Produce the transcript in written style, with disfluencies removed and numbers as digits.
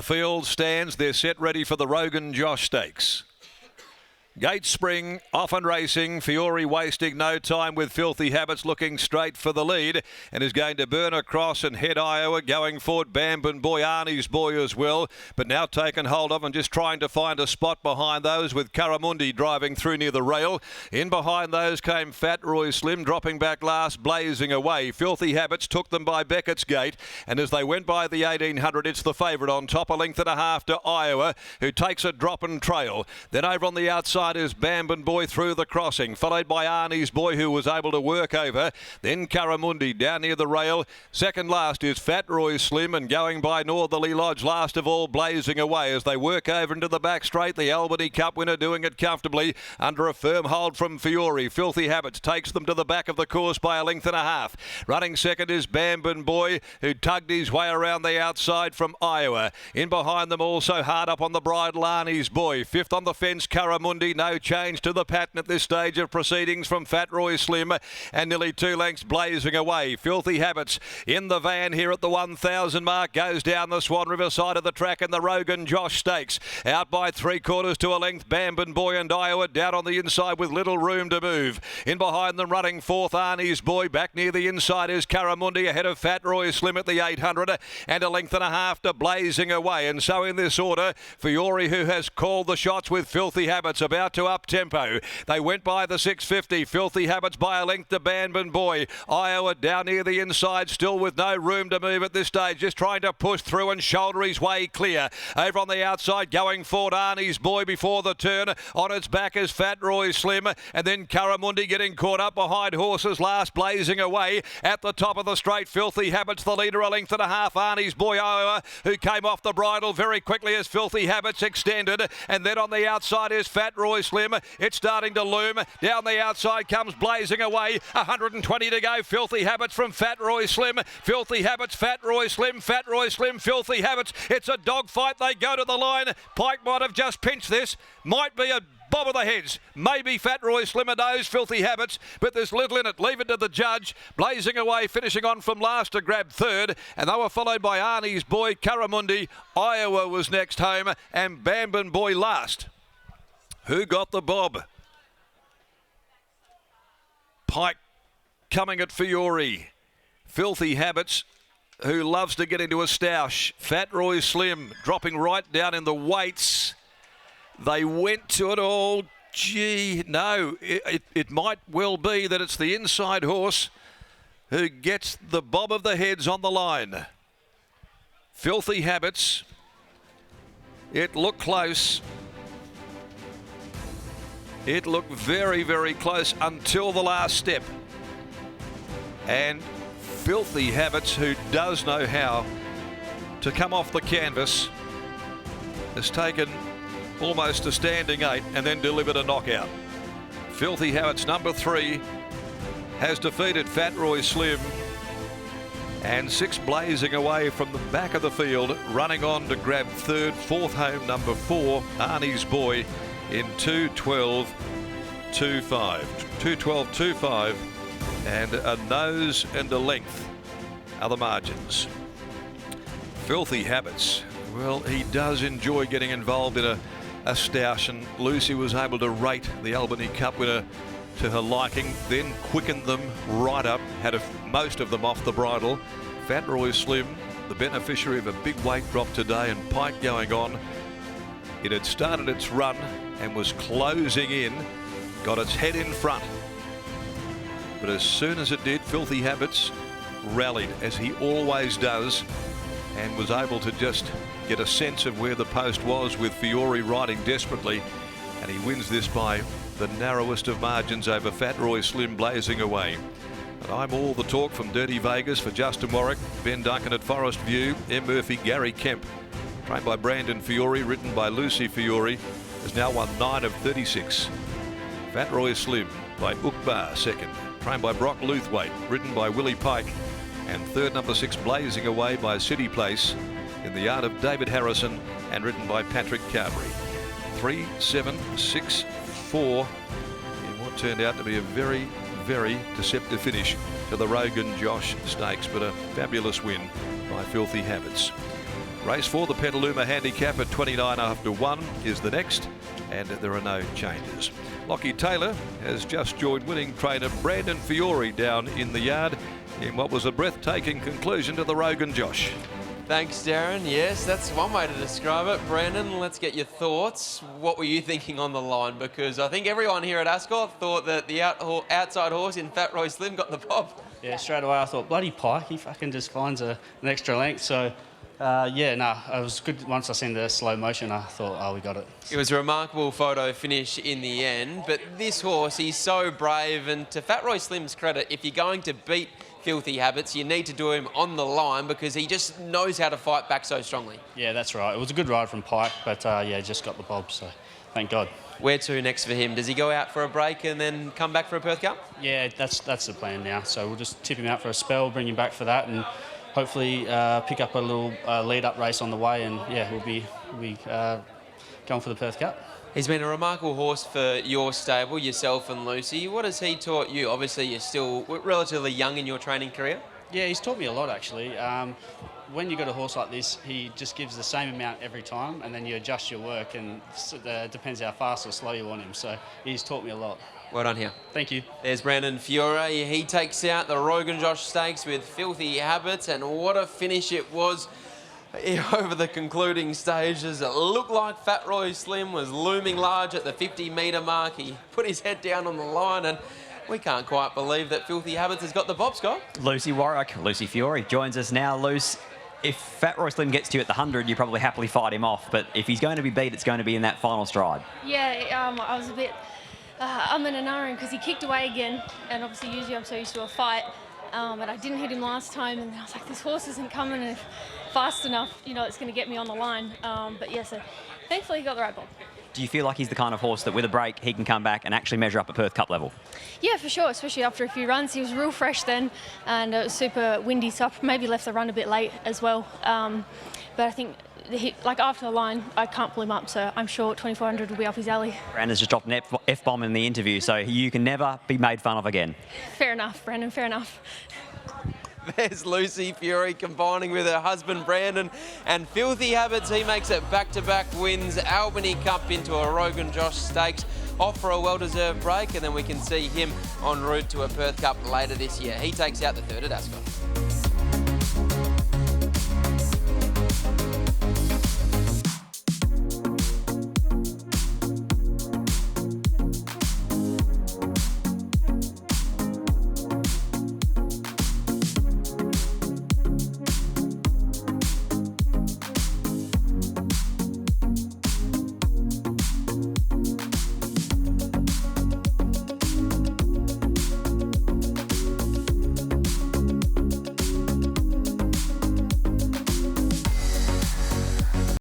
The field stands. They're set ready for the Rogan Josh Stakes. Gate Spring, off and racing. Fiore wasting no time with Filthy Habits looking straight for the lead and is going to burn across and head Iowa. Going forward, Bambin Boy, Arnie's Boy as well, but now taken hold of and just trying to find a spot behind those with Karamundi driving through near the rail. In behind those came Fat Roy Slim, dropping back last, blazing away. Filthy Habits took them by Beckett's Gate, and as they went by the 1800, it's the favourite on top, a length and a half to Iowa, who takes a drop and trail. Then over on the outside is Bambin Boy through the crossing, followed by Arnie's Boy, who was able to work over. Then Karamundi down near the rail. Second last is Fat Roy Slim, and going by Northerly Lodge last of all, blazing away as they work over into the back straight. The Albany Cup winner doing it comfortably under a firm hold from Fiore. Filthy Habits takes them to the back of the course by a length and a half. Running second is Bambin Boy, who tugged his way around the outside from Iowa. In behind them also hard up on the bridle, Arnie's Boy. Fifth on the fence, Karamundi. No change to the pattern at this stage of proceedings from Fat Roy Slim, and nearly 2 lengths blazing away. Filthy Habits in the van here at the 1,000 mark, goes down the Swan River side of the track in the Rogan Josh Stakes. Out by 3/4 to a length, Bambin Boy and Iowa down on the inside with little room to move. In behind them running fourth, Arnie's Boy. Back near the inside is Karamundi ahead of Fat Roy Slim at the 800, and a length and a half to blazing away. And so in this order, Fiore, who has called the shots with Filthy Habits, about to up tempo. They went by the 650. Filthy Habits by a length to Bambin Boy. Iowa down near the inside, still with no room to move at this stage, just trying to push through and shoulder his way clear. Over on the outside, going forward, Arnie's Boy before the turn. On its back is Fat Roy Slim, and then Karamundi getting caught up behind horses last, blazing away. At the top of the straight, Filthy Habits the leader, a length and a half. Arnie's Boy, Iowa, who came off the bridle very quickly as Filthy Habits extended, and then on the outside is Fat Roy Slim. It's starting to loom. Down the outside comes blazing away. 120 to go. Filthy Habits from Fat Roy Slim. Filthy Habits, Fat Roy Slim, Fat Roy Slim, Filthy Habits. It's a dogfight. They go to the line. Pike might have just pinched this. Might be a bob of the heads. Maybe Fat Roy Slim knows Filthy Habits, but there's little in it. Leave it to the judge. Blazing away, finishing on from last to grab third, and they were followed by Arnie's Boy, Karamundi. Iowa was next home, and Bambin Boy last. Who got the bob? Pike coming at Fiore. Filthy Habits, who loves to get into a stoush. Fat Roy Slim dropping right down in the weights. They went to it all. Gee, no, it might well be that it's the inside horse who gets the bob of the heads on the line. Filthy Habits. It looked close. It looked very, very close until the last step. And Filthy Habits, who does know how to come off the canvas, has taken almost a standing 8 and then delivered a knockout. Filthy Habits, number 3, has defeated Fat Roy Slim, and 6 blazing away from the back of the field, running on to grab third. Fourth home, number 4, Arnie's Boy, in 2:12.25. 2:12.25, and a nose and a length are the margins. Filthy Habits, well, he does enjoy getting involved in a stoush, and Lucy was able to rate the Albany Cup winner to her liking, then quickened them right up, had most of them off the bridle. Fat Roy Slim, the beneficiary of a big weight drop today, and Pike going on. It had started its run and was closing in, got its head in front. But as soon as it did, Filthy Habits rallied, as he always does, and was able to just get a sense of where the post was, with Fiore riding desperately, and he wins this by the narrowest of margins over Fat Roy Slim, blazing away. And I'm all the talk from Dirty Vegas for Justin Warwick, Ben Duncan at Forest View, M. Murphy, Gary Kemp. Trained by Brandon Fiore, written by Lucy Fiore, has now won 9 of 36. Fat Roy Slim by Ukbar, second. Trained by Brock Luthwaite, written by Willie Pike. And third, number 6, Blazing Away by City Place, in the art of David Harrison, and written by Patrick Carberry. 3, 7, 6, 4 in what turned out to be a very, very deceptive finish to the Rogan Josh Stakes, but a fabulous win by Filthy Habits. Race 4, the Petaluma handicap at 29.5-1 is the next, and there are no changes. Lockie Taylor has just joined winning trainer Brandon Fiore down in the yard in what was a breathtaking conclusion to the Rogan Josh. Thanks, Darren. Yes, that's one way to describe it. Brandon, let's get your thoughts. What were you thinking on the line? Because I think everyone here at Ascot thought that the outside horse in Fat Roy Slim got the pop. Yeah, straight away I thought, bloody Pike, he fucking just finds an extra length. So, it was good. Once I seen the slow motion, I thought, oh, we got it. It was a remarkable photo finish in the end, but this horse, he's so brave, and to Fat Roy Slim's credit, if you're going to beat Filthy Habits, you need to do him on the line because he just knows how to fight back so strongly. Yeah, that's right. It was a good ride from Pike, but just got the bob, so thank God. Where to next for him? Does he go out for a break and then come back for a Perth Cup? Yeah, that's the plan now. So we'll just tip him out for a spell, bring him back for that, and hopefully pick up a little lead-up race on the way, and we'll be going for the Perth Cup. He's been a remarkable horse for your stable, yourself and Lucy. What has he taught you? Obviously, you're still relatively young in your training career. Yeah, he's taught me a lot, actually. When you got a horse like this, he just gives the same amount every time, and then you adjust your work, and it depends how fast or slow you want him. So he's taught me a lot. Well done here. Thank you. There's Brandon Fiore. He takes out the Rogan Josh Stakes with Filthy Habits, and what a finish it was over the concluding stages. It looked like Fat Roy Slim was looming large at the 50-metre mark. He put his head down on the line, and we can't quite believe that Filthy Habits has got the bob, Scott. Lucy Fiore joins us now. Luce, if Fat Roy Slim gets to you at the 100, you probably happily fight him off, but if he's going to be beat, it's going to be in that final stride. Yeah, I was a bit in an iron because he kicked away again, and obviously usually I'm so used to a fight, but I didn't hit him last time, and I was like, this horse isn't coming fast enough, it's going to get me on the line. But yeah, so thankfully he got the right ball. Do you feel like he's the kind of horse that with a break he can come back and actually measure up at Perth Cup level? Yeah, for sure, especially after a few runs. He was real fresh then, and it was super windy, so I maybe left the run a bit late as well. But I think after the line, I can't pull him up, so I'm sure 2400 will be up his alley. Brandon's just dropped an F-bomb in the interview, so you can never be made fun of again. Fair enough, Brandon, fair enough. There's Lucy Fiore combining with her husband Brandon, and Filthy Habits, he makes it back-to-back wins, Albany Cup into a Rogan Josh Stakes, off for a well-deserved break, and then we can see him en route to a Perth Cup later this year. He takes out the third at Ascot.